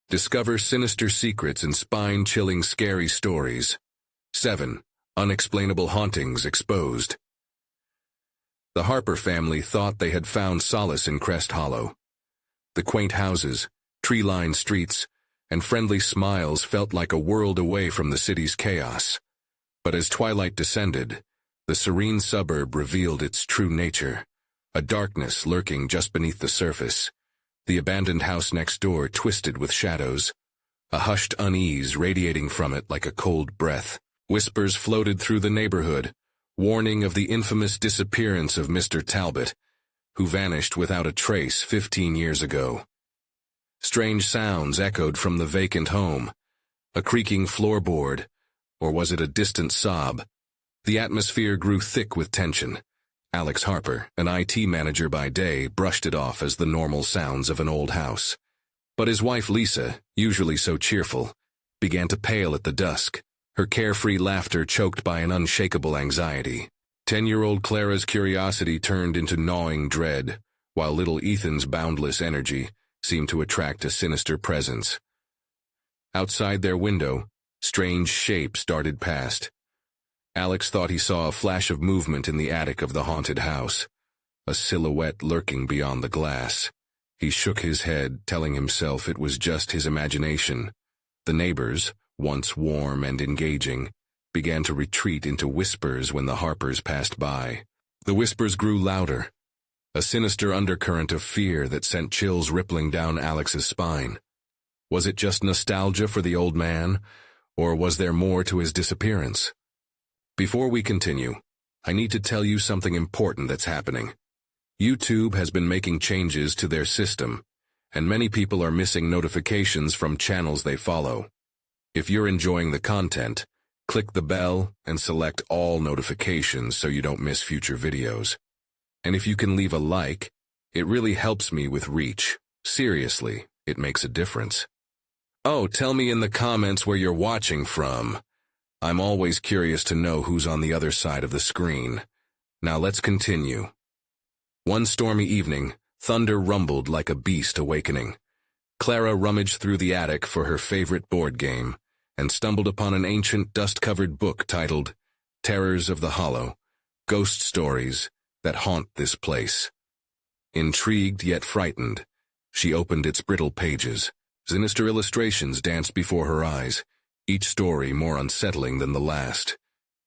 Discover sinister secrets and spine-chilling scary stories. 7. Unexplainable hauntings exposed. The Harper family thought they had found solace in Crest Hollow. The quaint houses, tree-lined streets, and friendly smiles felt like a world away from the city's chaos. But as twilight descended, the serene suburb revealed its true nature, a darkness lurking just beneath the surface. The abandoned house next door twisted with shadows, a hushed unease radiating from it like a cold breath. Whispers floated through the neighborhood, warning of the infamous disappearance of Mr. Talbot, who vanished without a trace 15 years ago. Strange sounds echoed from the vacant home, a creaking floorboard, or was it a distant sob? The atmosphere grew thick with tension. Alex Harper, an IT manager by day, brushed it off as the normal sounds of an old house. But his wife Lisa, usually so cheerful, began to pale at the dusk, her carefree laughter choked by an unshakable anxiety. 10-year-old Clara's curiosity turned into gnawing dread, while little Ethan's boundless energy seemed to attract a sinister presence. Outside their window, strange shapes darted past. Alex thought he saw a flash of movement in the attic of the haunted house, a silhouette lurking beyond the glass. He shook his head, telling himself it was just his imagination. The neighbors, once warm and engaging, began to retreat into whispers when the Harpers passed by. The whispers grew louder, a sinister undercurrent of fear that sent chills rippling down Alex's spine. Was it just nostalgia for the old man, or was there more to his disappearance? Before we continue, I need to tell you something important that's happening. YouTube has been making changes to their system, and many people are missing notifications from channels they follow. If you're enjoying the content, click the bell and select all notifications so you don't miss future videos. And if you can leave a like, it really helps me with reach. Seriously, it makes a difference. Oh, tell me in the comments where you're watching from. I'm always curious to know who's on the other side of the screen. Now let's continue. One stormy evening, thunder rumbled like a beast awakening. Clara rummaged through the attic for her favorite board game and stumbled upon an ancient, dust-covered book titled Terrors of the Hollow, Ghost Stories That Haunt This Place. Intrigued yet frightened, she opened its brittle pages. Sinister illustrations danced before her eyes, each story more unsettling than the last.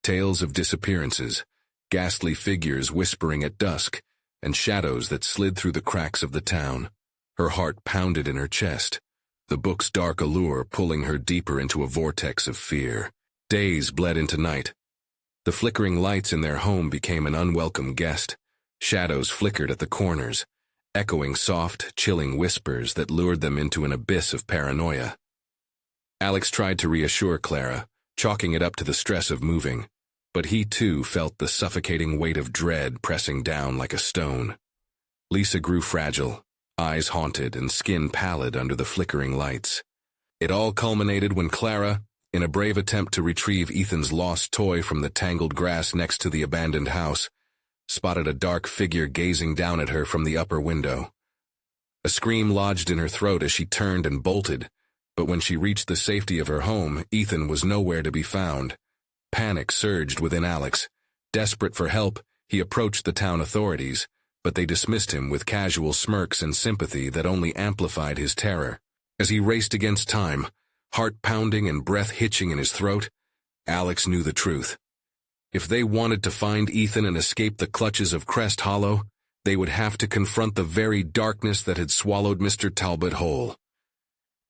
Tales of disappearances, ghastly figures whispering at dusk, and shadows that slid through the cracks of the town. Her heart pounded in her chest, the book's dark allure pulling her deeper into a vortex of fear. Days bled into night. The flickering lights in their home became an unwelcome guest. Shadows flickered at the corners, echoing soft, chilling whispers that lured them into an abyss of paranoia. Alex tried to reassure Clara, chalking it up to the stress of moving, but he too felt the suffocating weight of dread pressing down like a stone. Lisa grew fragile, eyes haunted and skin pallid under the flickering lights. It all culminated when Clara, in a brave attempt to retrieve Ethan's lost toy from the tangled grass next to the abandoned house, spotted a dark figure gazing down at her from the upper window. A scream lodged in her throat as she turned and bolted, but when she reached the safety of her home, Ethan was nowhere to be found. Panic surged within Alex. Desperate for help, he approached the town authorities, but they dismissed him with casual smirks and sympathy that only amplified his terror. As he raced against time, heart pounding and breath hitching in his throat, Alex knew the truth. If they wanted to find Ethan and escape the clutches of Crest Hollow, they would have to confront the very darkness that had swallowed Mr. Talbot whole.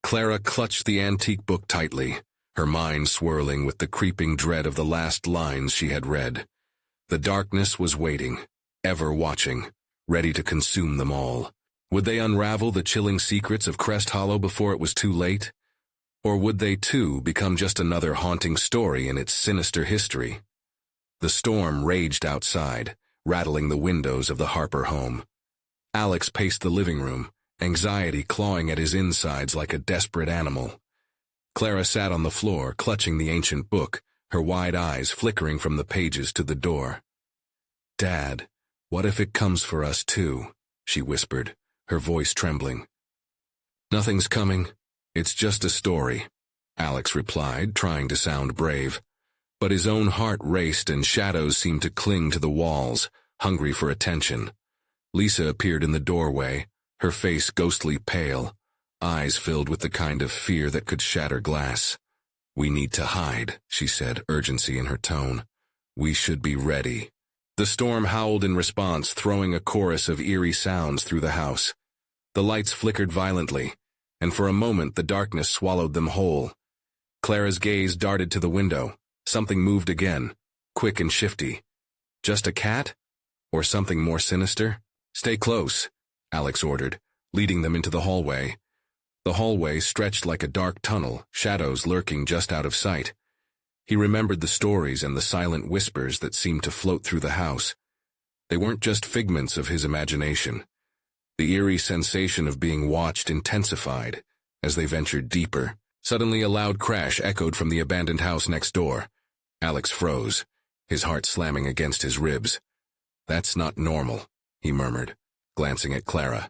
Clara clutched the antique book tightly, her mind swirling with the creeping dread of the last lines she had read. The darkness was waiting, ever watching, ready to consume them all. Would they unravel the chilling secrets of Crest Hollow before it was too late? Or would they too become just another haunting story in its sinister history? The storm raged outside, rattling the windows of the Harper home. Alex paced the living room, anxiety clawing at his insides like a desperate animal. Clara sat on the floor, clutching the ancient book, her wide eyes flickering from the pages to the door. "Dad, what if it comes for us too?" she whispered, her voice trembling. "Nothing's coming. "It's just a story," Alex replied, trying to sound brave. But his own heart raced and shadows seemed to cling to the walls, hungry for attention. Lisa appeared in the doorway, her face ghostly pale, eyes filled with the kind of fear that could shatter glass. "We need to hide," she said, urgency in her tone. "We should be ready." The storm howled in response, throwing a chorus of eerie sounds through the house. The lights flickered violently, and for a moment the darkness swallowed them whole. Clara's gaze darted to the window. Something moved again, quick and shifty. Just a cat? Or something more sinister? "Stay close," Alex ordered, leading them into the hallway. The hallway stretched like a dark tunnel, shadows lurking just out of sight. He remembered the stories and the silent whispers that seemed to float through the house. They weren't just figments of his imagination. The eerie sensation of being watched intensified as they ventured deeper. Suddenly a loud crash echoed from the abandoned house next door. Alex froze, his heart slamming against his ribs. "That's not normal," he murmured, glancing at Clara.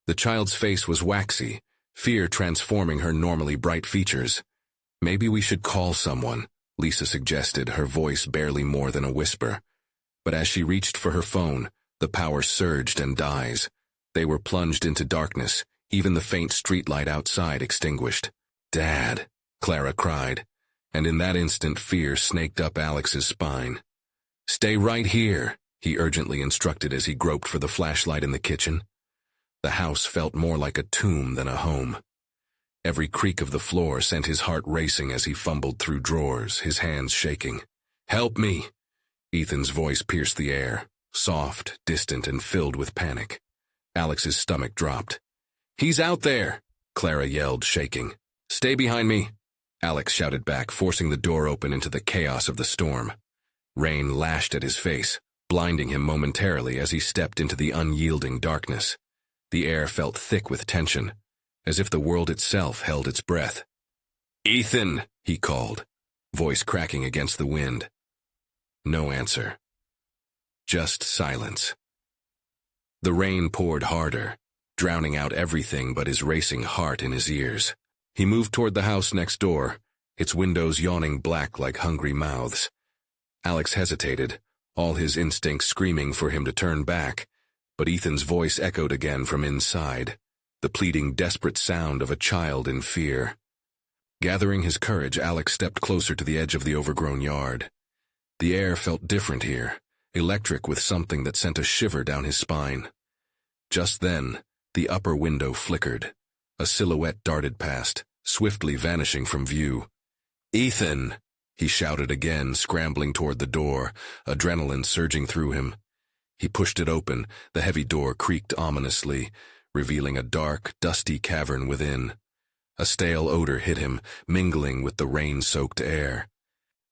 The child's face was waxy, fear transforming her normally bright features. "Maybe we should call someone," Lisa suggested, her voice barely more than a whisper. But as she reached for her phone, the power surged and dies. They were plunged into darkness, even the faint streetlight outside extinguished. "Dad," Clara cried, and in that instant fear snaked up Alex's spine. "Stay right here," he urgently instructed as he groped for the flashlight in the kitchen. The house felt more like a tomb than a home. Every creak of the floor sent his heart racing as he fumbled through drawers, his hands shaking. "Help me!" Ethan's voice pierced the air, soft, distant, and filled with panic. Alex's stomach dropped. "He's out there!" Clara yelled, shaking. "Stay behind me!" Alex shouted back, forcing the door open into the chaos of the storm. Rain lashed at his face, blinding him momentarily as he stepped into the unyielding darkness. The air felt thick with tension, as if the world itself held its breath. "Ethan!" he called, voice cracking against the wind. No answer. Just silence. The rain poured harder, drowning out everything but his racing heart in his ears. He moved toward the house next door, its windows yawning black like hungry mouths. Alex hesitated, all his instincts screaming for him to turn back, but Ethan's voice echoed again from inside, the pleading, desperate sound of a child in fear. Gathering his courage, Alex stepped closer to the edge of the overgrown yard. The air felt different here, electric with something that sent a shiver down his spine. Just then, the upper window flickered. A silhouette darted past, swiftly vanishing from view. "Ethan!" he shouted again, scrambling toward the door, adrenaline surging through him. He pushed it open, the heavy door creaked ominously, revealing a dark, dusty cavern within. A stale odor hit him, mingling with the rain-soaked air.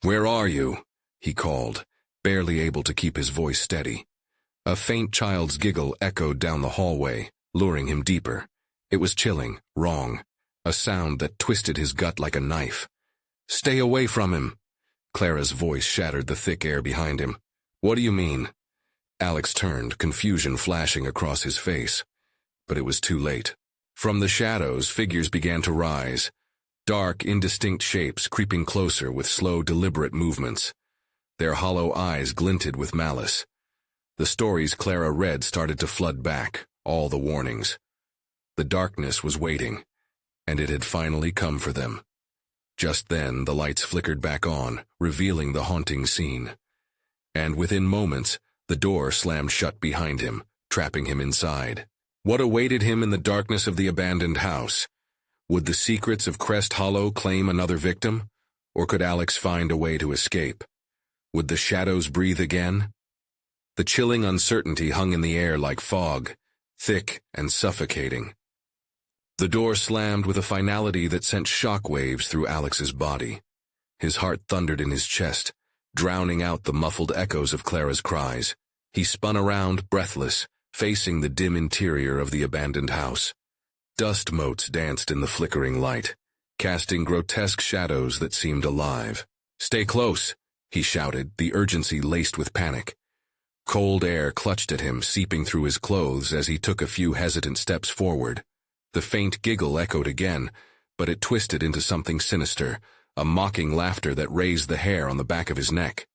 "Where are you?" he called, barely able to keep his voice steady. A faint child's giggle echoed down the hallway, luring him deeper. It was chilling, wrong, a sound that twisted his gut like a knife. "Stay away from him!" Clara's voice shattered the thick air behind him. "What do you mean?" Alex turned, confusion flashing across his face. But it was too late. From the shadows, figures began to rise, dark, indistinct shapes creeping closer with slow, deliberate movements. Their hollow eyes glinted with malice. The stories Clara read started to flood back, all the warnings. The darkness was waiting, and it had finally come for them. Just then, the lights flickered back on, revealing the haunting scene. And within moments, the door slammed shut behind him, trapping him inside. What awaited him in the darkness of the abandoned house? Would the secrets of Crest Hollow claim another victim? Or could Alex find a way to escape? Would the shadows breathe again? The chilling uncertainty hung in the air like fog, thick and suffocating. The door slammed with a finality that sent shockwaves through Alex's body. His heart thundered in his chest, drowning out the muffled echoes of Clara's cries. He spun around, breathless, facing the dim interior of the abandoned house. Dust motes danced in the flickering light, casting grotesque shadows that seemed alive. "Stay close," he shouted, the urgency laced with panic. Cold air clutched at him, seeping through his clothes as he took a few hesitant steps forward. The faint giggle echoed again, but it twisted into something sinister, a mocking laughter that raised the hair on the back of his neck.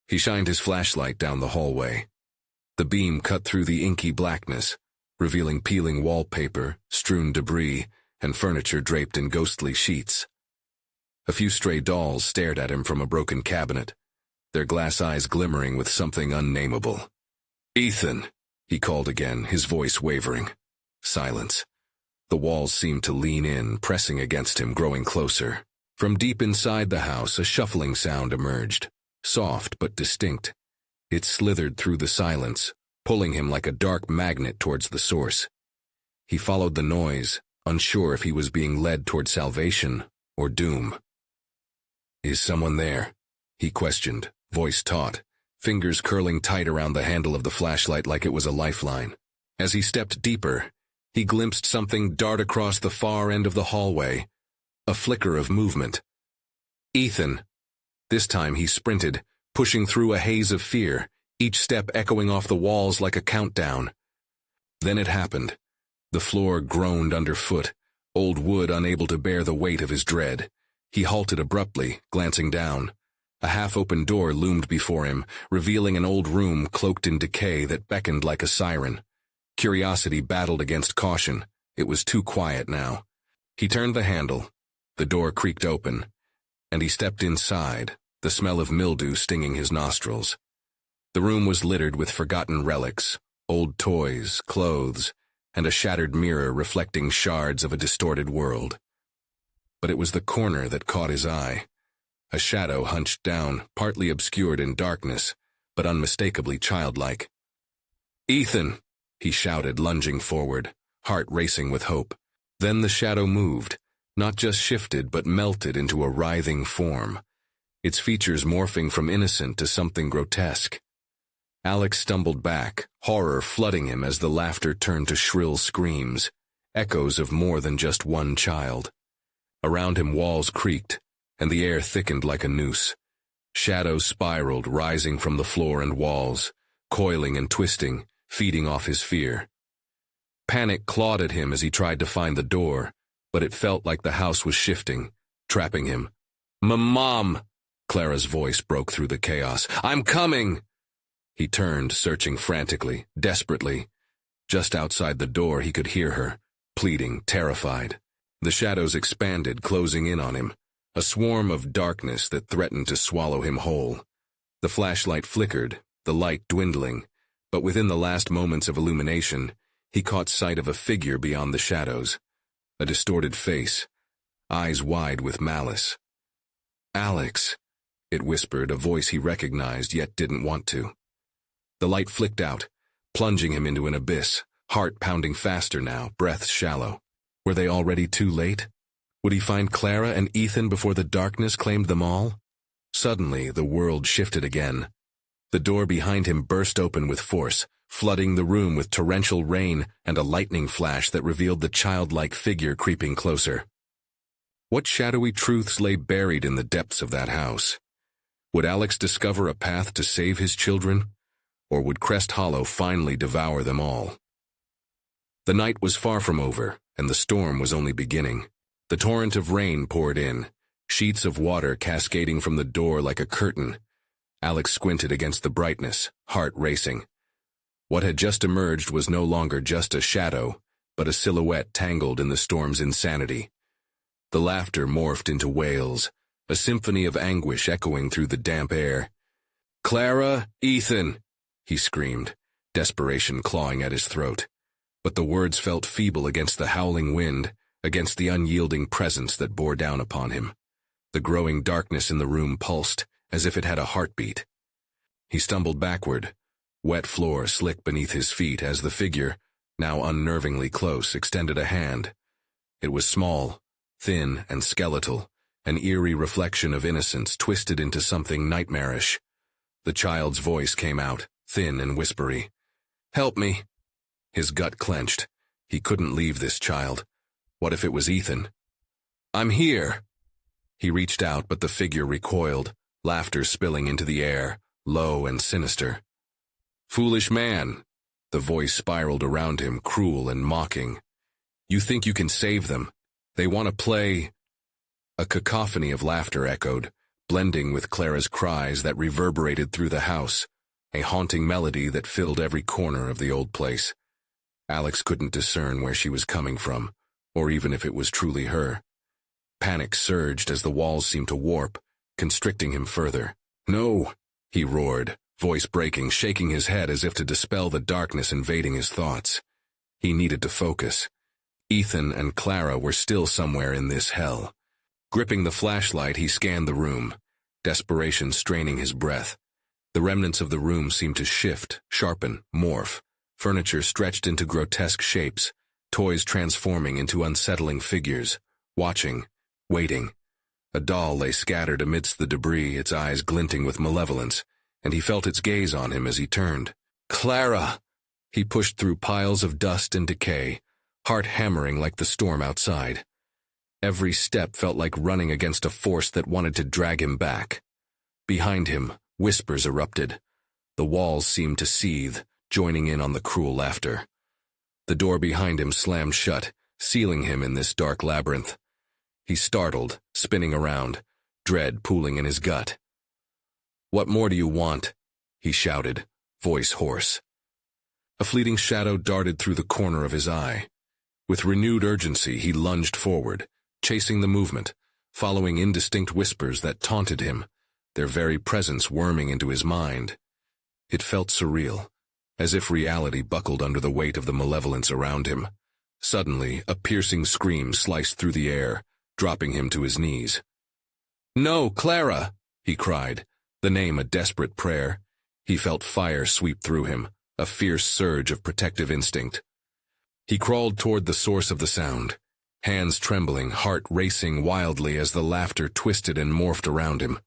He shined his flashlight down the hallway. The beam cut through the inky blackness, revealing peeling wallpaper, strewn debris, and furniture draped in ghostly sheets. A few stray dolls stared at him from a broken cabinet, their glass eyes glimmering with something unnameable. "Ethan," he called again, his voice wavering. Silence. The walls seemed to lean in, pressing against him, growing closer. From deep inside the house, a shuffling sound emerged, soft but distinct. It slithered through the silence, pulling him like a dark magnet towards the source. He followed the noise, unsure if he was being led toward salvation or doom. "Is someone there?" he questioned, voice taut, fingers curling tight around the handle of the flashlight like it was a lifeline. As he stepped deeper, he glimpsed something dart across the far end of the hallway, a flicker of movement. "Ethan." This time he sprinted, pushing through a haze of fear, each step echoing off the walls like a countdown. Then it happened. The floor groaned underfoot, old wood unable to bear the weight of his dread. He halted abruptly, glancing down. A half-open door loomed before him, revealing an old room cloaked in decay that beckoned like a siren. Curiosity battled against caution. It was too quiet now. He turned the handle. The door creaked open, and he stepped inside, the smell of mildew stinging his nostrils. The room was littered with forgotten relics, old toys, clothes, and a shattered mirror reflecting shards of a distorted world. But it was the corner that caught his eye. A shadow hunched down, partly obscured in darkness, but unmistakably childlike. "Ethan!" he shouted, lunging forward, heart racing with hope. Then the shadow moved, not just shifted but melted into a writhing form, its features morphing from innocent to something grotesque. Alex stumbled back, horror flooding him as the laughter turned to shrill screams, echoes of more than just one child. Around him walls creaked, and the air thickened like a noose. Shadows spiraled, rising from the floor and walls, coiling and twisting, feeding off his fear. Panic clawed at him as he tried to find the door, but it felt like the house was shifting, trapping him. "Mom!" Clara's voice broke through the chaos. "I'm coming!" He turned, searching frantically, desperately. Just outside the door he could hear her, pleading, terrified. The shadows expanded, closing in on him, a swarm of darkness that threatened to swallow him whole. The flashlight flickered, the light dwindling, but within the last moments of illumination, he caught sight of a figure beyond the shadows, a distorted face, eyes wide with malice. "Alex," it whispered, a voice he recognized yet didn't want to. The light flicked out, plunging him into an abyss, heart pounding faster now, breath shallow. Were they already too late? Would he find Clara and Ethan before the darkness claimed them all? Suddenly, the world shifted again. The door behind him burst open with force, flooding the room with torrential rain and a lightning flash that revealed the childlike figure creeping closer. What shadowy truths lay buried in the depths of that house? Would Alex discover a path to save his children? Or would Crest Hollow finally devour them all? The night was far from over, and the storm was only beginning. The torrent of rain poured in, sheets of water cascading from the door like a curtain. Alex squinted against the brightness, heart racing. What had just emerged was no longer just a shadow, but a silhouette tangled in the storm's insanity. The laughter morphed into wails, a symphony of anguish echoing through the damp air. "Clara, Ethan!" he screamed, desperation clawing at his throat. But the words felt feeble against the howling wind, against the unyielding presence that bore down upon him. The growing darkness in the room pulsed, as if it had a heartbeat. He stumbled backward, wet floor slick beneath his feet as the figure, now unnervingly close, extended a hand. It was small, thin and skeletal, an eerie reflection of innocence twisted into something nightmarish. The child's voice came out, thin and whispery. "Help me." His gut clenched. He couldn't leave this child. What if it was Ethan? "I'm here." He reached out, but the figure recoiled, laughter spilling into the air, low and sinister. "Foolish man." The voice spiraled around him, cruel and mocking. "You think you can save them? They want to play. A cacophony of laughter echoed, blending with Clara's cries that reverberated through the house, a haunting melody that filled every corner of the old place. Alex couldn't discern where she was coming from, or even if it was truly her. Panic surged as the walls seemed to warp, constricting him further. "No!" he roared, voice breaking, shaking his head as if to dispel the darkness invading his thoughts. He needed to focus. Ethan and Clara were still somewhere in this hell. Gripping the flashlight, he scanned the room, desperation straining his breath. The remnants of the room seemed to shift, sharpen, morph. Furniture stretched into grotesque shapes, toys transforming into unsettling figures, watching, waiting. A doll lay scattered amidst the debris, its eyes glinting with malevolence, and he felt its gaze on him as he turned. "Clara!" He pushed through piles of dust and decay, heart hammering like the storm outside. Every step felt like running against a force that wanted to drag him back. Behind him, whispers erupted. The walls seemed to seethe, joining in on the cruel laughter. The door behind him slammed shut, sealing him in this dark labyrinth. He startled, spinning around, dread pooling in his gut. "What more do you want?" he shouted, voice hoarse. A fleeting shadow darted through the corner of his eye. With renewed urgency, he lunged forward, chasing the movement, following indistinct whispers that taunted him, their very presence worming into his mind. It felt surreal, as if reality buckled under the weight of the malevolence around him. Suddenly, a piercing scream sliced through the air, dropping him to his knees. "No, Clara!" he cried, the name a desperate prayer. He felt fire sweep through him, a fierce surge of protective instinct. He crawled toward the source of the sound, hands trembling, heart racing wildly as the laughter twisted and morphed around him.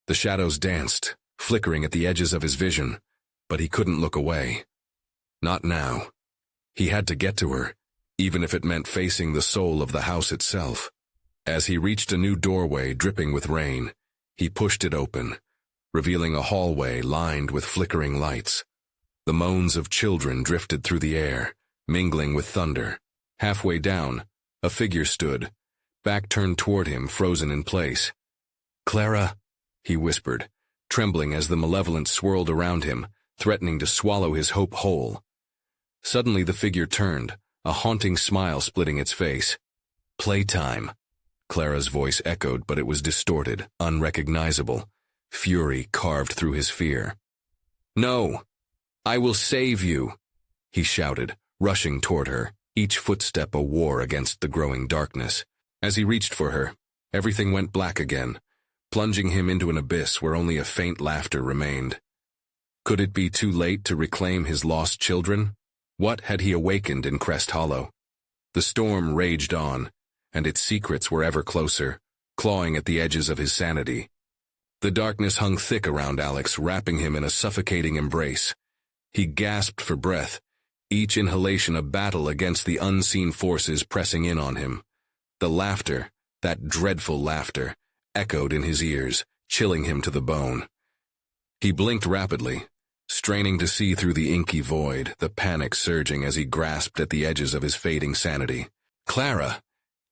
The shadows danced, flickering at the edges of his vision, but he couldn't look away. Not now. He had to get to her, even if it meant facing the soul of the house itself. As he reached a new doorway dripping with rain, he pushed it open, revealing a hallway lined with flickering lights. The moans of children drifted through the air, mingling with thunder. Halfway down, a figure stood, back turned toward him, frozen in place. "Clara," he whispered, trembling as the malevolence swirled around him, threatening to swallow his hope whole. Suddenly the figure turned, a haunting smile splitting its face. "Playtime," Clara's voice echoed, but it was distorted, unrecognizable. Fury carved through his fear. "No! I will save you!" he shouted, rushing toward her, each footstep a war against the growing darkness. As he reached for her, everything went black again, plunging him into an abyss where only a faint laughter remained. Could it be too late to reclaim his lost children? What had he awakened in Crest Hollow? The storm raged on, and its secrets were ever closer, clawing at the edges of his sanity. The darkness hung thick around Alex, wrapping him in a suffocating embrace. He gasped for breath, each inhalation a battle against the unseen forces pressing in on him. The laughter, that dreadful laughter, echoed in his ears, chilling him to the bone. He blinked rapidly, straining to see through the inky void, the panic surging as he grasped at the edges of his fading sanity. "Clara!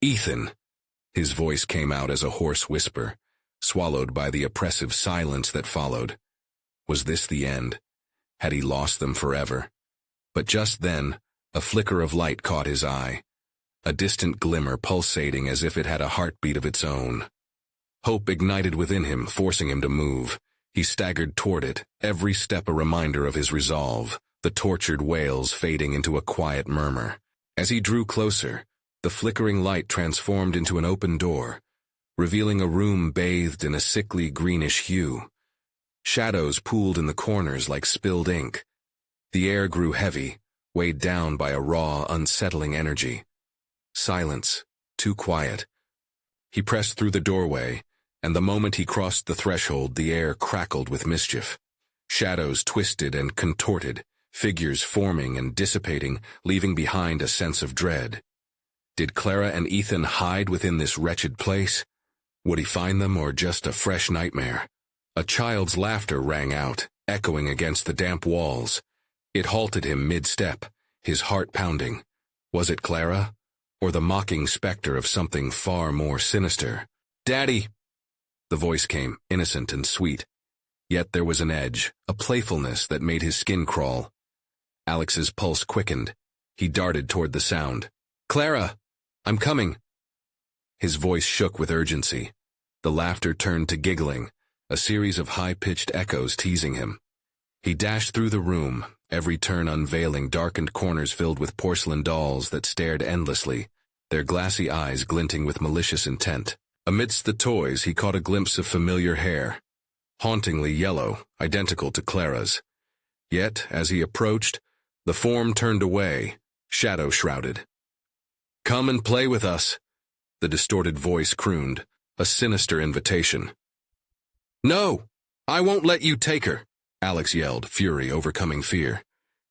Ethan!" His voice came out as a hoarse whisper, swallowed by the oppressive silence that followed. Was this the end? Had he lost them forever? But just then, a flicker of light caught his eye, a distant glimmer pulsating as if it had a heartbeat of its own. Hope ignited within him, forcing him to move. He staggered toward it, every step a reminder of his resolve, the tortured wails fading into a quiet murmur. As he drew closer, the flickering light transformed into an open door, revealing a room bathed in a sickly greenish hue. Shadows pooled in the corners like spilled ink. The air grew heavy, weighed down by a raw, unsettling energy. Silence, too quiet. He pressed through the doorway, and the moment he crossed the threshold, the air crackled with mischief. Shadows twisted and contorted, figures forming and dissipating, leaving behind a sense of dread. Did Clara and Ethan hide within this wretched place? Would he find them, or just a fresh nightmare? A child's laughter rang out, echoing against the damp walls. It halted him mid-step, his heart pounding. Was it Clara? or the mocking specter of something far more sinister. "Daddy!" The voice came, innocent and sweet. Yet there was an edge, a playfulness that made his skin crawl. Alex's pulse quickened. He darted toward the sound. "Clara! I'm coming!" His voice shook with urgency. The laughter turned to giggling, a series of high-pitched echoes teasing him. He dashed through the room, every turn unveiling darkened corners filled with porcelain dolls that stared endlessly, their glassy eyes glinting with malicious intent. Amidst the toys, he caught a glimpse of familiar hair, hauntingly yellow, identical to Clara's. Yet, as he approached, the form turned away, shadow-shrouded. "Come and play with us," the distorted voice crooned, a sinister invitation. "No! I won't let you take her!" Alex yelled, fury overcoming fear.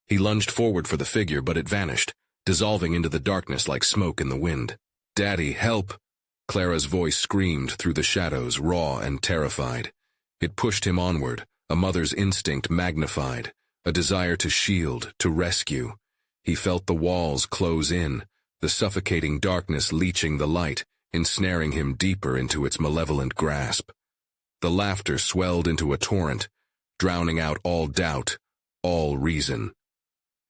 He lunged forward for the figure, but it vanished, dissolving into the darkness like smoke in the wind. "Daddy, help!" Clara's voice screamed through the shadows, raw and terrified. It pushed him onward, a mother's instinct magnified, a desire to shield, to rescue. He felt the walls close in, the suffocating darkness leeching the light, ensnaring him deeper into its malevolent grasp. The laughter swelled into a torrent, drowning out all doubt, all reason.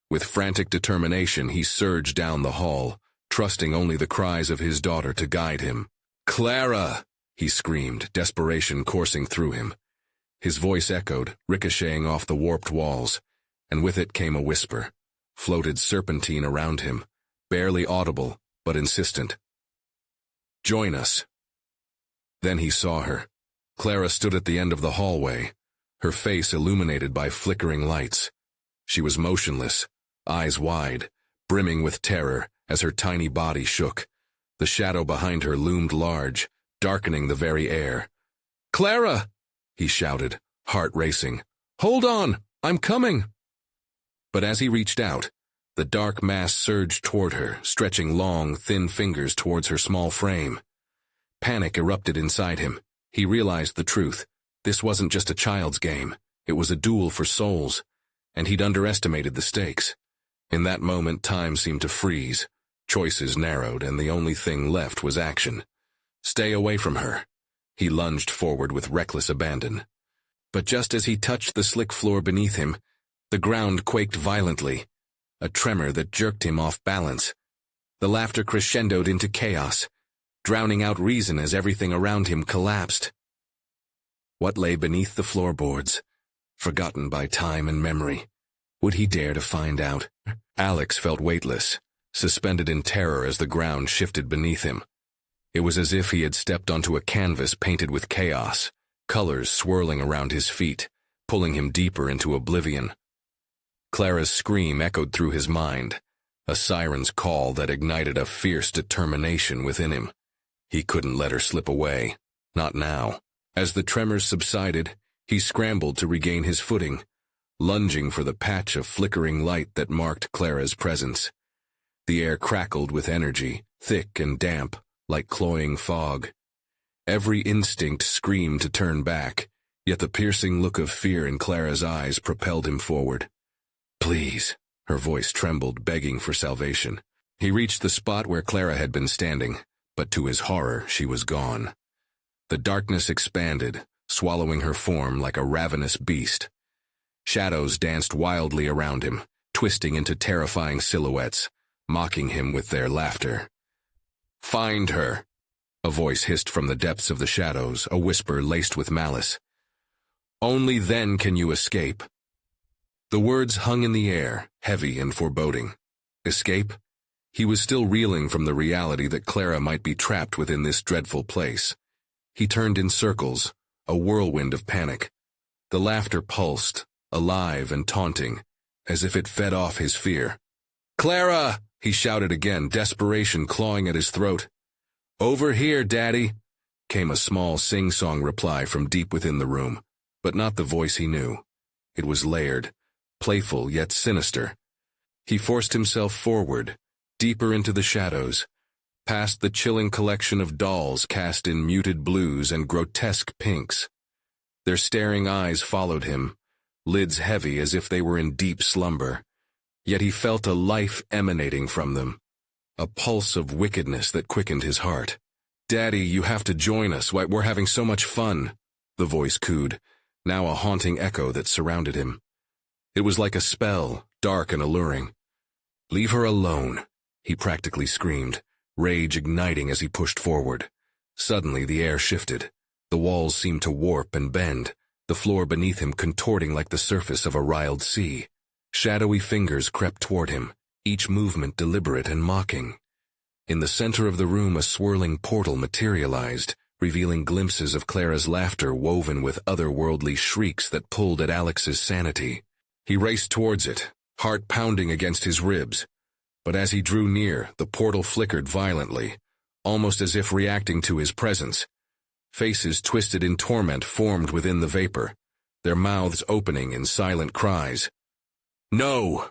With frantic determination, he surged down the hall, trusting only the cries of his daughter to guide him. "Clara!" he screamed, desperation coursing through him. His voice echoed, ricocheting off the warped walls, and with it came a whisper, floated serpentine around him, barely audible, but insistent. "Join us." Then he saw her. Clara stood at the end of the hallway, her face illuminated by flickering lights. She was motionless, eyes wide, brimming with terror as her tiny body shook. The shadow behind her loomed large, darkening the very air. "Clara!" he shouted, heart racing. "Hold on! I'm coming!" But as he reached out, the dark mass surged toward her, stretching long, thin fingers towards her small frame. Panic erupted inside him. He realized the truth. This wasn't just a child's game. It was a duel for souls, and he'd underestimated the stakes. In that moment, time seemed to freeze. Choices narrowed, and the only thing left was action. Stay away from her. He lunged forward with reckless abandon. But just as he touched the slick floor beneath him, the ground quaked violently, a tremor that jerked him off balance. The laughter crescendoed into chaos, drowning out reason as everything around him collapsed. What lay beneath the floorboards, forgotten by time and memory? Would he dare to find out? Alex felt weightless, suspended in terror as the ground shifted beneath him. It was as if he had stepped onto a canvas painted with chaos, colors swirling around his feet, pulling him deeper into oblivion. Clara's scream echoed through his mind, a siren's call that ignited a fierce determination within him. He couldn't let her slip away, not now. As the tremors subsided, he scrambled to regain his footing, lunging for the patch of flickering light that marked Clara's presence. The air crackled with energy, thick and damp, like cloying fog. Every instinct screamed to turn back, yet the piercing look of fear in Clara's eyes propelled him forward. "Please," her voice trembled, begging for salvation. He reached the spot where Clara had been standing, but to his horror, she was gone. The darkness expanded, swallowing her form like a ravenous beast. Shadows danced wildly around him, twisting into terrifying silhouettes, mocking him with their laughter. "Find her," a voice hissed from the depths of the shadows, a whisper laced with malice. "Only then can you escape." The words hung in the air, heavy and foreboding. Escape? He was still reeling from the reality that Clara might be trapped within this dreadful place. He turned in circles, a whirlwind of panic. The laughter pulsed, alive and taunting, as if it fed off his fear. "Clara!" he shouted again, desperation clawing at his throat. "Over here, Daddy!" came a small sing-song reply from deep within the room, but not the voice he knew. It was layered, playful yet sinister. He forced himself forward, deeper into the shadows, past the chilling collection of dolls cast in muted blues and grotesque pinks. Their staring eyes followed him, lids heavy as if they were in deep slumber, yet he felt a life emanating from them, a pulse of wickedness that quickened his heart. "Daddy, you have to join us. We're having so much fun," the voice cooed, now a haunting echo that surrounded him. It was like a spell, dark and alluring. "Leave her alone," he practically screamed, rage igniting as he pushed forward. Suddenly the air shifted. The walls seemed to warp and bend, the floor beneath him contorting like the surface of a riled sea. Shadowy fingers crept toward him, each movement deliberate and mocking. In the center of the room a swirling portal materialized, revealing glimpses of Clara's laughter woven with otherworldly shrieks that pulled at Alex's sanity. He raced towards it, heart pounding against his ribs. But as he drew near, the portal flickered violently, almost as if reacting to his presence. Faces twisted in torment formed within the vapor, their mouths opening in silent cries. "No!"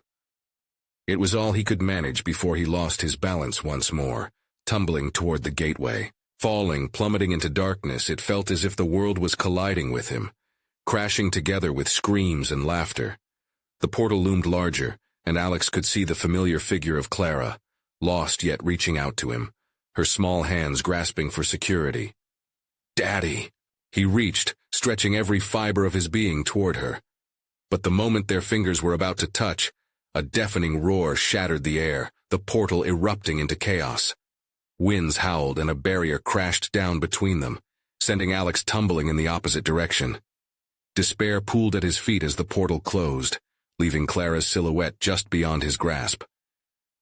It was all he could manage before he lost his balance once more, tumbling toward the gateway. Falling, plummeting into darkness, it felt as if the world was colliding with him, crashing together with screams and laughter. The portal loomed larger, and Alex could see the familiar figure of Clara, lost yet reaching out to him, her small hands grasping for security. "Daddy!" He reached, stretching every fiber of his being toward her. But the moment their fingers were about to touch, a deafening roar shattered the air, the portal erupting into chaos. Winds howled and a barrier crashed down between them, sending Alex tumbling in the opposite direction. Despair pooled at his feet as the portal closed, leaving Clara's silhouette just beyond his grasp.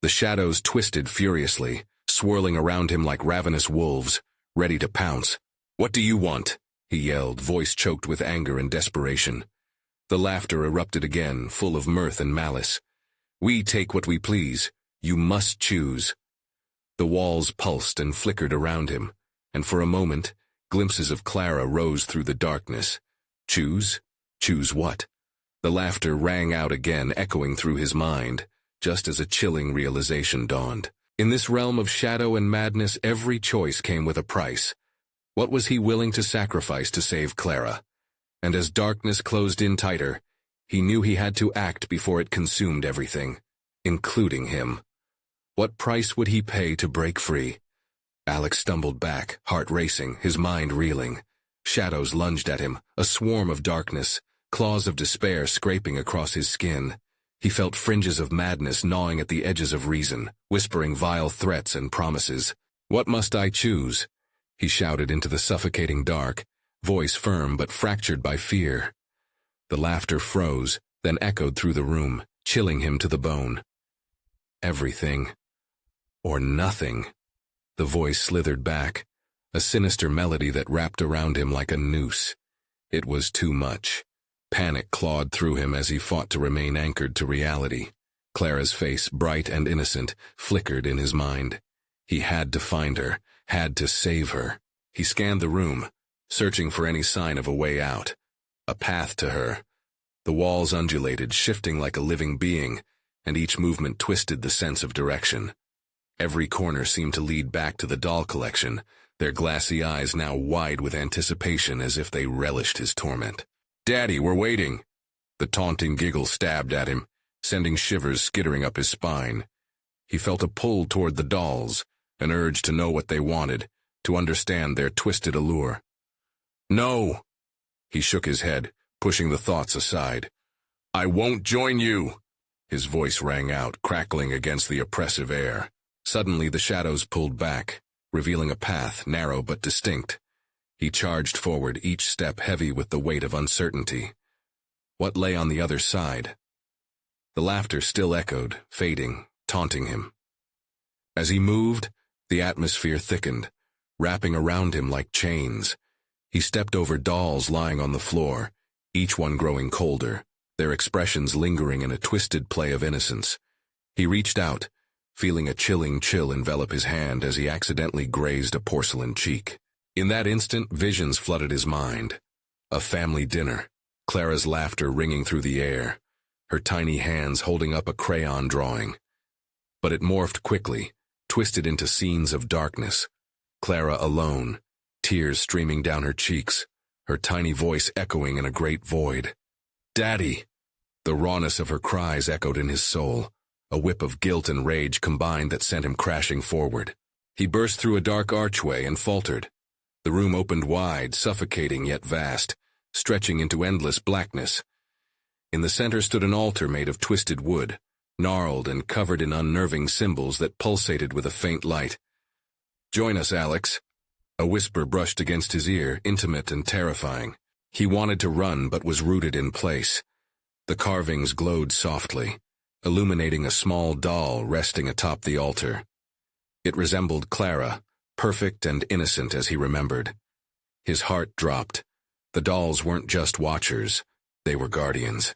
The shadows twisted furiously, swirling around him like ravenous wolves, ready to pounce. "What do you want?" he yelled, voice choked with anger and desperation. The laughter erupted again, full of mirth and malice. "We take what we please. You must choose." The walls pulsed and flickered around him, and for a moment, glimpses of Clara rose through the darkness. Choose? Choose what? The laughter rang out again, echoing through his mind, just as a chilling realization dawned. In this realm of shadow and madness, every choice came with a price. What was he willing to sacrifice to save Clara? And as darkness closed in tighter, he knew he had to act before it consumed everything, including him. What price would he pay to break free? Alex stumbled back, heart racing, his mind reeling. Shadows lunged at him, a swarm of darkness, claws of despair scraping across his skin. He felt fringes of madness gnawing at the edges of reason, whispering vile threats and promises. "What must I choose?" he shouted into the suffocating dark, voice firm but fractured by fear. The laughter froze, then echoed through the room, chilling him to the bone. "Everything. Or nothing." The voice slithered back, a sinister melody that wrapped around him like a noose. It was too much. Panic clawed through him as he fought to remain anchored to reality. Clara's face, bright and innocent, flickered in his mind. He had to find her, had to save her. He scanned the room, searching for any sign of a way out, a path to her. The walls undulated, shifting like a living being, and each movement twisted the sense of direction. Every corner seemed to lead back to the doll collection, their glassy eyes now wide with anticipation as if they relished his torment. "Daddy, we're waiting." The taunting giggle stabbed at him, sending shivers skittering up his spine. He felt a pull toward the dolls, an urge to know what they wanted, to understand their twisted allure. "No!" He shook his head, pushing the thoughts aside. "I won't join you!" His voice rang out, crackling against the oppressive air. Suddenly the shadows pulled back, revealing a path, narrow but distinct. He charged forward, each step heavy with the weight of uncertainty. What lay on the other side? The laughter still echoed, fading, taunting him. As he moved, the atmosphere thickened, wrapping around him like chains. He stepped over dolls lying on the floor, each one growing colder, their expressions lingering in a twisted play of innocence. He reached out, feeling a chilling chill envelop his hand as he accidentally grazed a porcelain cheek. In that instant, visions flooded his mind. A family dinner, Clara's laughter ringing through the air, her tiny hands holding up a crayon drawing. But it morphed quickly, twisted into scenes of darkness. Clara alone, tears streaming down her cheeks, her tiny voice echoing in a great void. "Daddy!" The rawness of her cries echoed in his soul, a whip of guilt and rage combined that sent him crashing forward. He burst through a dark archway and faltered. The room opened wide, suffocating yet vast, stretching into endless blackness. In the center stood an altar made of twisted wood, gnarled and covered in unnerving symbols that pulsated with a faint light. "Join us, Alex." A whisper brushed against his ear, intimate and terrifying. He wanted to run but was rooted in place. The carvings glowed softly, illuminating a small doll resting atop the altar. It resembled Clara, perfect and innocent as he remembered. His heart dropped. The dolls weren't just watchers, they were guardians.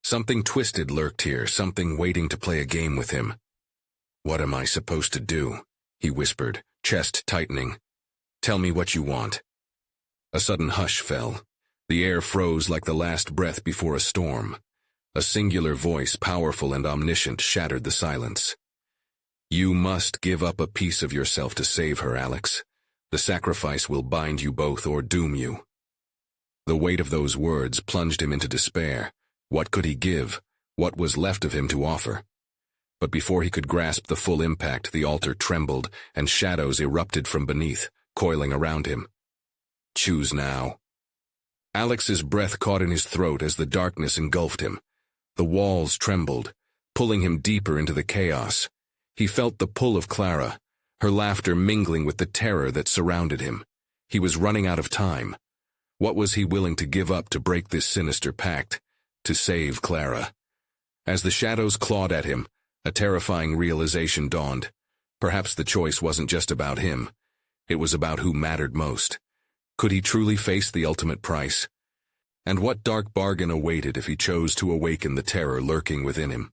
Something twisted lurked here, something waiting to play a game with him. "What am I supposed to do?" he whispered, chest tightening. "Tell me what you want." A sudden hush fell. The air froze like the last breath before a storm. A singular voice, powerful and omniscient, shattered the silence. "You must give up a piece of yourself to save her, Alex. The sacrifice will bind you both or doom you." The weight of those words plunged him into despair. What could he give? What was left of him to offer? But before he could grasp the full impact, the altar trembled, and shadows erupted from beneath, coiling around him. "Choose now." Alex's breath caught in his throat as the darkness engulfed him. The walls trembled, pulling him deeper into the chaos. He felt the pull of Clara, her laughter mingling with the terror that surrounded him. He was running out of time. What was he willing to give up to break this sinister pact, to save Clara? As the shadows clawed at him, a terrifying realization dawned. Perhaps the choice wasn't just about him. It was about who mattered most. Could he truly face the ultimate price? And what dark bargain awaited if he chose to awaken the terror lurking within him?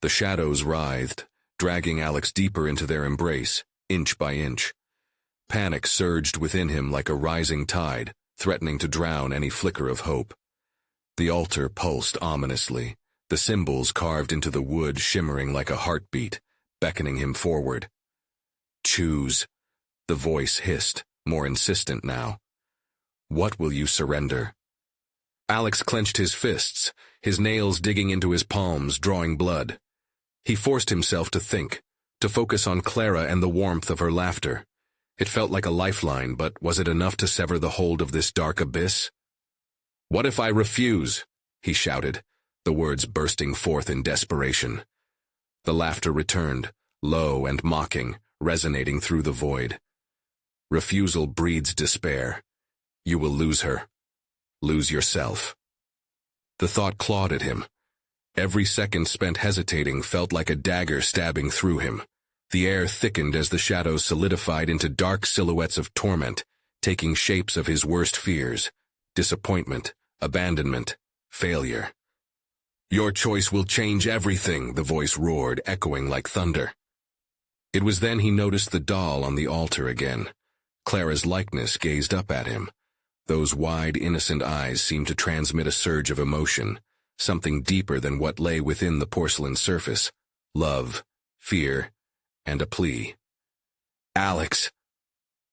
The shadows writhed, dragging Alex deeper into their embrace, inch by inch. Panic surged within him like a rising tide, threatening to drown any flicker of hope. The altar pulsed ominously, the symbols carved into the wood shimmering like a heartbeat, beckoning him forward. "Choose," the voice hissed, more insistent now. "What will you surrender?" Alex clenched his fists, his nails digging into his palms, drawing blood. He forced himself to think, to focus on Clara and the warmth of her laughter. It felt like a lifeline, but was it enough to sever the hold of this dark abyss? "What if I refuse?" he shouted, the words bursting forth in desperation. The laughter returned, low and mocking, resonating through the void. "Refusal breeds despair. You will lose her. Lose yourself." The thought clawed at him. Every second spent hesitating felt like a dagger stabbing through him. The air thickened as the shadows solidified into dark silhouettes of torment, taking shapes of his worst fears: disappointment, abandonment, failure. "Your choice will change everything," the voice roared, echoing like thunder. It was then he noticed the doll on the altar again. Clara's likeness gazed up at him. Those wide, innocent eyes seemed to transmit a surge of emotion, something deeper than what lay within the porcelain surface: love, fear, and a plea. "Alex."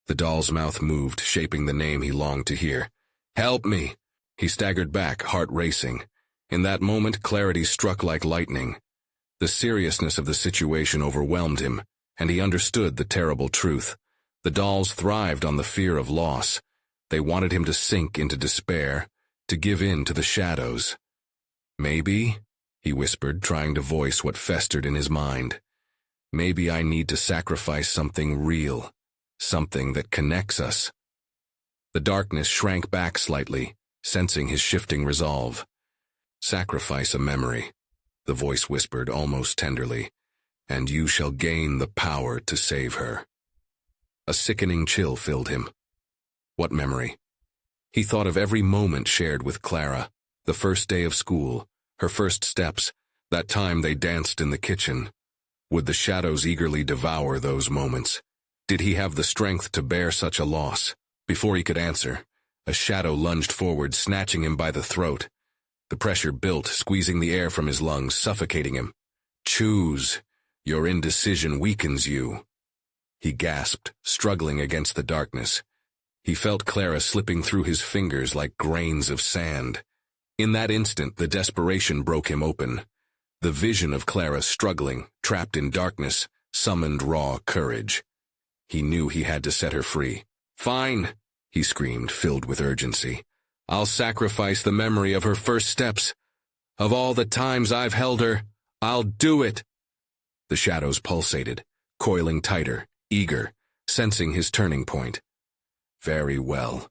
The doll's mouth moved, shaping the name he longed to hear. "Help me." He staggered back, heart racing. In that moment, clarity struck like lightning. The seriousness of the situation overwhelmed him, and he understood the terrible truth. The dolls thrived on the fear of loss. They wanted him to sink into despair, to give in to the shadows. "Maybe," he whispered, trying to voice what festered in his mind. "Maybe I need to sacrifice something real, something that connects us." The darkness shrank back slightly, sensing his shifting resolve. "Sacrifice a memory," the voice whispered almost tenderly, "and you shall gain the power to save her." A sickening chill filled him. What memory? He thought of every moment shared with Clara, the first day of school, her first steps, that time they danced in the kitchen. Would the shadows eagerly devour those moments? Did he have the strength to bear such a loss? Before he could answer, a shadow lunged forward, snatching him by the throat. The pressure built, squeezing the air from his lungs, suffocating him. "Choose. Your indecision weakens you." He gasped, struggling against the darkness. He felt Clara slipping through his fingers like grains of sand. In that instant, the desperation broke him open. The vision of Clara struggling, trapped in darkness, summoned raw courage. He knew he had to set her free. "Fine," he screamed, filled with urgency. "I'll sacrifice the memory of her first steps. Of all the times I've held her, I'll do it." The shadows pulsated, coiling tighter, eager, sensing his turning point. "Very well,"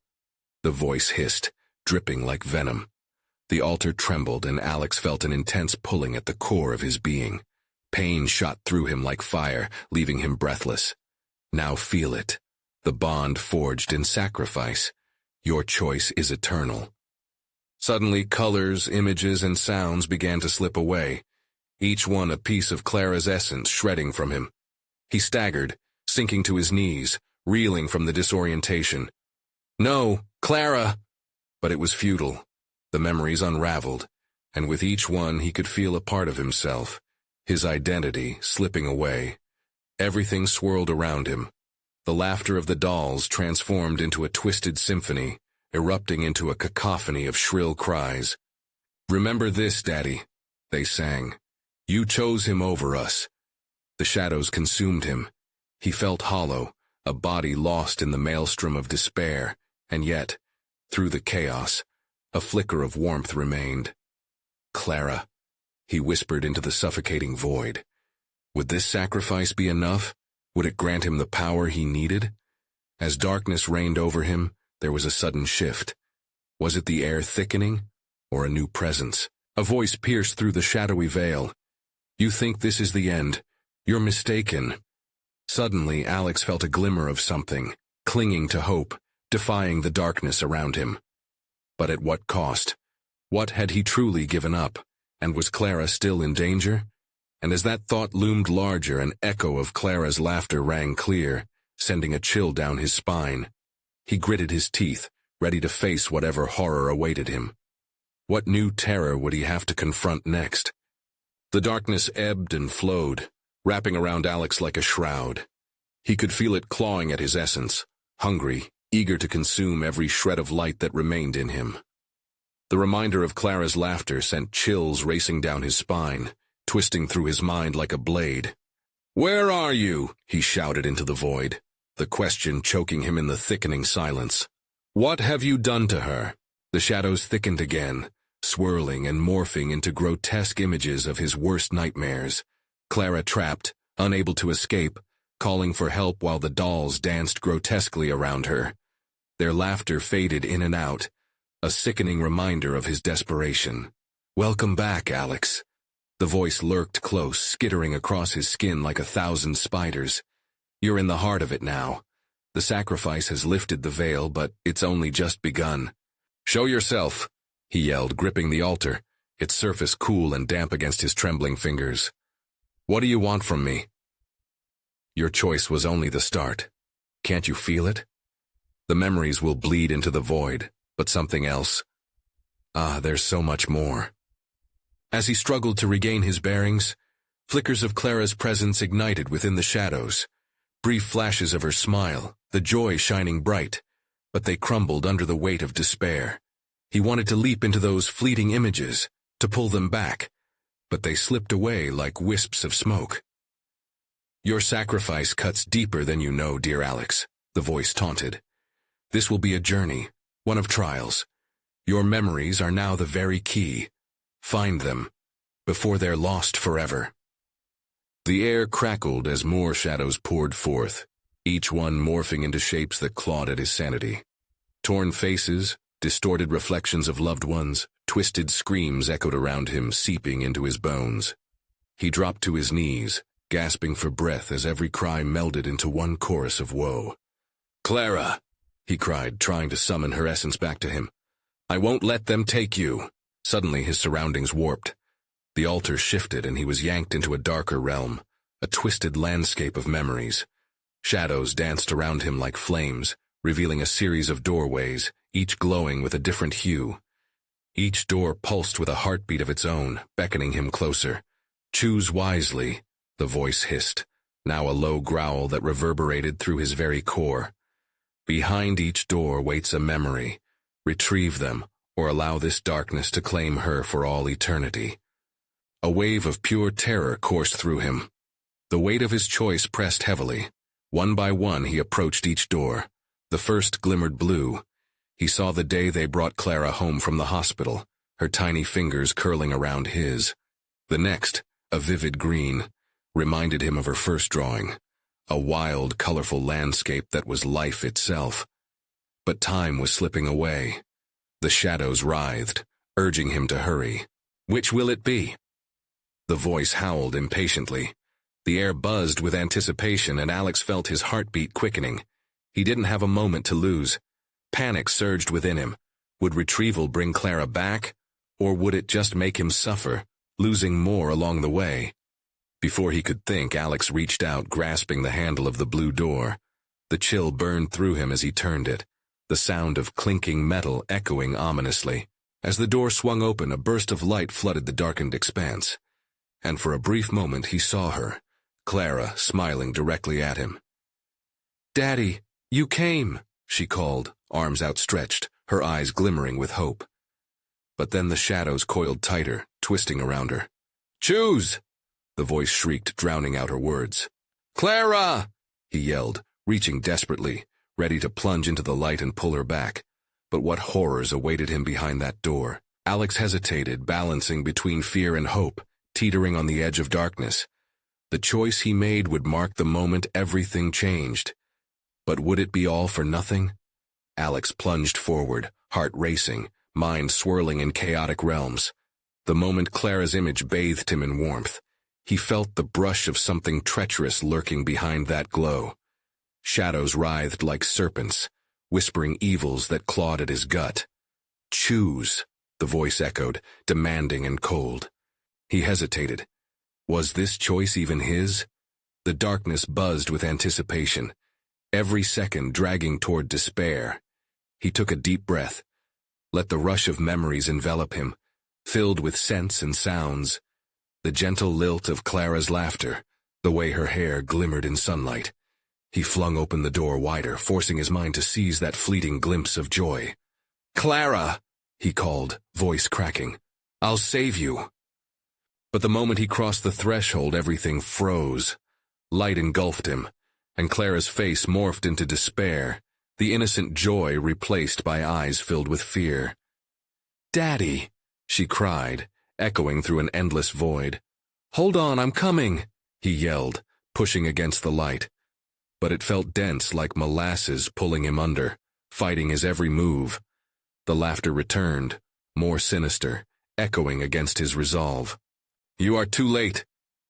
the voice hissed, dripping like venom. The altar trembled, and Alex felt an intense pulling at the core of his being. Pain shot through him like fire, leaving him breathless. "Now feel it. The bond forged in sacrifice. Your choice is eternal." Suddenly, colors, images, and sounds began to slip away, each one a piece of Clara's essence shredding from him. He staggered, sinking to his knees, reeling from the disorientation. "No, Clara!" But it was futile. The memories unraveled, and with each one he could feel a part of himself, his identity slipping away. Everything swirled around him. The laughter of the dolls transformed into a twisted symphony, erupting into a cacophony of shrill cries. "Remember this, Daddy," they sang. "You chose him over us." The shadows consumed him. He felt hollow, a body lost in the maelstrom of despair, and yet, through the chaos, a flicker of warmth remained. "Clara," he whispered into the suffocating void. Would this sacrifice be enough? Would it grant him the power he needed? As darkness reigned over him, there was a sudden shift. Was it the air thickening, or a new presence? A voice pierced through the shadowy veil. "You think this is the end. You're mistaken." Suddenly, Alex felt a glimmer of something, clinging to hope, defying the darkness around him. But at what cost? What had he truly given up? And was Clara still in danger? And as that thought loomed larger, an echo of Clara's laughter rang clear, sending a chill down his spine. He gritted his teeth, ready to face whatever horror awaited him. What new terror would he have to confront next? The darkness ebbed and flowed, wrapping around Alex like a shroud. He could feel it clawing at his essence, hungry, eager to consume every shred of light that remained in him. The reminder of Clara's laughter sent chills racing down his spine, twisting through his mind like a blade. "Where are you?" he shouted into the void, the question choking him in the thickening silence. "What have you done to her?" The shadows thickened again, swirling and morphing into grotesque images of his worst nightmares. Clara trapped, unable to escape, calling for help while the dolls danced grotesquely around her. Their laughter faded in and out, a sickening reminder of his desperation. "Welcome back, Alex." The voice lurked close, skittering across his skin like 1,000 spiders. "You're in the heart of it now. The sacrifice has lifted the veil, but it's only just begun. Show yourself," he yelled, gripping the altar, its surface cool and damp against his trembling fingers. "What do you want from me?" "Your choice was only the start. Can't you feel it? The memories will bleed into the void, but something else. There's so much more." As he struggled to regain his bearings, flickers of Clara's presence ignited within the shadows. Brief flashes of her smile, the joy shining bright, but they crumbled under the weight of despair. He wanted to leap into those fleeting images, to pull them back, but they slipped away like wisps of smoke. "Your sacrifice cuts deeper than you know, dear Alex," the voice taunted. "This will be a journey, one of trials. Your memories are now the very key. Find them, before they're lost forever." The air crackled as more shadows poured forth, each one morphing into shapes that clawed at his sanity. Torn faces, distorted reflections of loved ones, twisted screams echoed around him, seeping into his bones. He dropped to his knees, gasping for breath as every cry melded into one chorus of woe. "Clara!" he cried, trying to summon her essence back to him. "I won't let them take you." Suddenly his surroundings warped. The altar shifted and he was yanked into a darker realm, a twisted landscape of memories. Shadows danced around him like flames, revealing a series of doorways, each glowing with a different hue. Each door pulsed with a heartbeat of its own, beckoning him closer. "Choose wisely," the voice hissed, now a low growl that reverberated through his very core. "Behind each door waits a memory. Retrieve them, or allow this darkness to claim her for all eternity." A wave of pure terror coursed through him. The weight of his choice pressed heavily. One by one he approached each door. The first glimmered blue. He saw the day they brought Clara home from the hospital, her tiny fingers curling around his. The next, a vivid green, reminded him of her first drawing, a wild, colorful landscape that was life itself. But time was slipping away. The shadows writhed, urging him to hurry. Which will it be? The voice howled impatiently. The air buzzed with anticipation, and Alex felt his heartbeat quickening. He didn't have a moment to lose. Panic surged within him. Would retrieval bring Clara back, or would it just make him suffer, losing more along the way? Before he could think, Alex reached out, grasping the handle of the blue door. The chill burned through him as he turned it, the sound of clinking metal echoing ominously. As the door swung open, a burst of light flooded the darkened expanse. And for a brief moment he saw her, Clara, smiling directly at him. "Daddy, you came," she called, arms outstretched, her eyes glimmering with hope. But then the shadows coiled tighter, twisting around her. "Choose!" the voice shrieked, drowning out her words. "Clara!" he yelled, reaching desperately, ready to plunge into the light and pull her back. But what horrors awaited him behind that door? Alex hesitated, balancing between fear and hope, teetering on the edge of darkness. The choice he made would mark the moment everything changed. But would it be all for nothing? Alex plunged forward, heart racing, mind swirling in chaotic realms. The moment Clara's image bathed him in warmth, he felt the brush of something treacherous lurking behind that glow. Shadows writhed like serpents, whispering evils that clawed at his gut. "Choose," the voice echoed, demanding and cold. He hesitated. Was this choice even his? The darkness buzzed with anticipation, every second dragging toward despair. He took a deep breath, let the rush of memories envelop him, filled with scents and sounds. The gentle lilt of Clara's laughter, the way her hair glimmered in sunlight. He flung open the door wider, forcing his mind to seize that fleeting glimpse of joy. "Clara!" he called, voice cracking. "I'll save you." But the moment he crossed the threshold, everything froze. Light engulfed him, and Clara's face morphed into despair, the innocent joy replaced by eyes filled with fear. "Daddy!" she cried, echoing through an endless void. "Hold on, I'm coming!" he yelled, pushing against the light. But it felt dense, like molasses pulling him under, fighting his every move. The laughter returned, more sinister, echoing against his resolve. "You are too late,"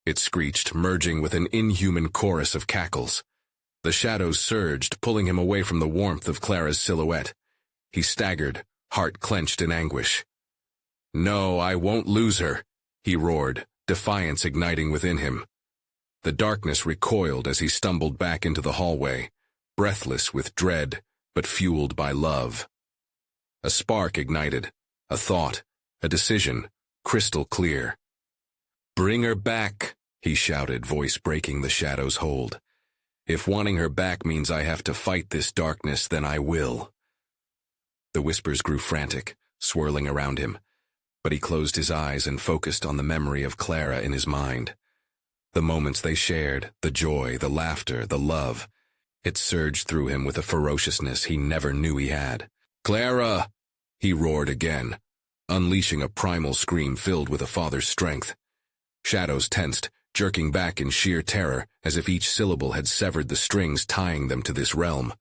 it screeched, merging with an inhuman chorus of cackles. The shadows surged, pulling him away from the warmth of Clara's silhouette. He staggered, heart clenched in anguish. "No, I won't lose her," he roared, defiance igniting within him. The darkness recoiled as he stumbled back into the hallway, breathless with dread, but fueled by love. A spark ignited, a thought, a decision, crystal clear. "Bring her back," he shouted, voice breaking the shadow's hold. "If wanting her back means I have to fight this darkness, then I will." The whispers grew frantic, swirling around him, but he closed his eyes and focused on the memory of Clara in his mind. The moments they shared, the joy, the laughter, the love, it surged through him with a ferociousness he never knew he had. "Clara!" he roared again, unleashing a primal scream filled with a father's strength. Shadows tensed, jerking back in sheer terror, as if each syllable had severed the strings tying them to this realm.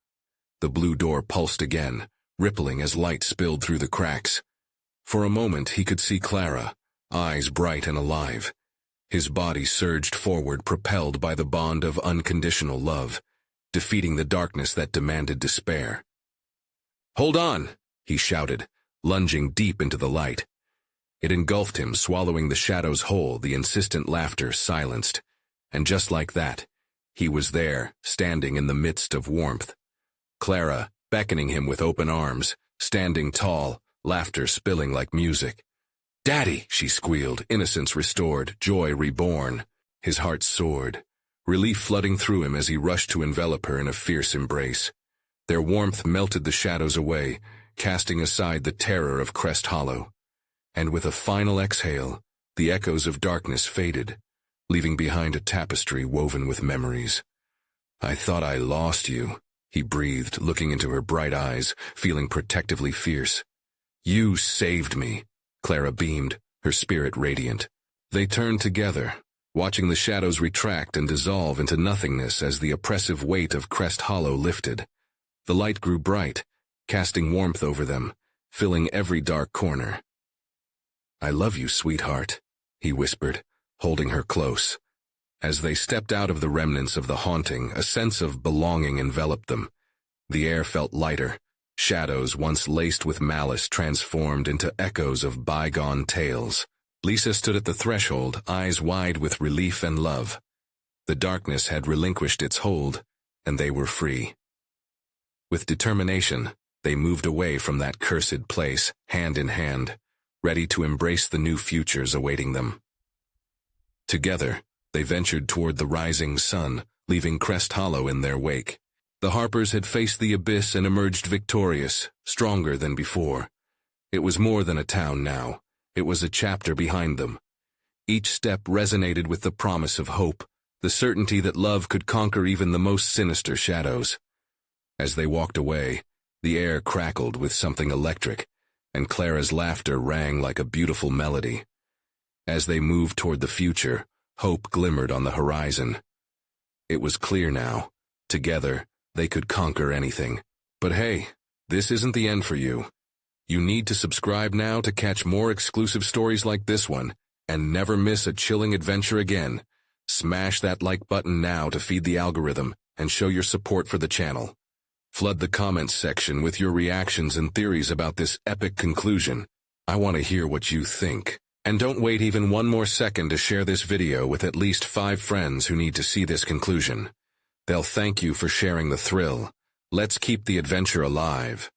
The blue door pulsed again, rippling as light spilled through the cracks. For a moment he could see Clara, eyes bright and alive. His body surged forward, propelled by the bond of unconditional love, defeating the darkness that demanded despair. "Hold on!" he shouted, lunging deep into the light. It engulfed him, swallowing the shadows whole, the insistent laughter silenced. And just like that, he was there, standing in the midst of warmth. Clara, beckoning him with open arms, standing tall, laughter spilling like music. "Daddy!" she squealed, innocence restored, joy reborn. His heart soared, relief flooding through him as he rushed to envelop her in a fierce embrace. Their warmth melted the shadows away, casting aside the terror of Crest Hollow. And with a final exhale, The echoes of darkness faded, leaving behind a tapestry woven with memories. "I thought I lost you," he breathed, looking into her bright eyes, feeling protectively fierce. "You saved me," Clara beamed, her spirit radiant. They turned together, watching the shadows retract and dissolve into nothingness as the oppressive weight of Crest Hollow lifted. The light grew bright, casting warmth over them, filling every dark corner. "I love you, sweetheart," he whispered, holding her close. As they stepped out of the remnants of the haunting, a sense of belonging enveloped them. The air felt lighter, shadows once laced with malice transformed into echoes of bygone tales. Lisa stood at the threshold, eyes wide with relief and love. The darkness had relinquished its hold, and they were free. With determination, they moved away from that cursed place, hand in hand, ready to embrace the new futures awaiting them. Together, they ventured toward the rising sun, leaving Crest Hollow in their wake. The Harpers had faced the abyss and emerged victorious, stronger than before. It was more than a town now. It was a chapter behind them. Each step resonated with the promise of hope, the certainty that love could conquer even the most sinister shadows. As they walked away, the air crackled with something electric, and Clara's laughter rang like a beautiful melody. As they moved toward the future, hope glimmered on the horizon. It was clear now. Together, they could conquer anything. But hey, this isn't the end for you. You need to subscribe now to catch more exclusive stories like this one, and never miss a chilling adventure again. Smash that like button now to feed the algorithm and show your support for the channel. Flood the comments section with your reactions and theories about this epic conclusion. I want to hear what you think. And don't wait even one more second to share this video with at least 5 friends who need to see this conclusion. They'll thank you for sharing the thrill. Let's keep the adventure alive.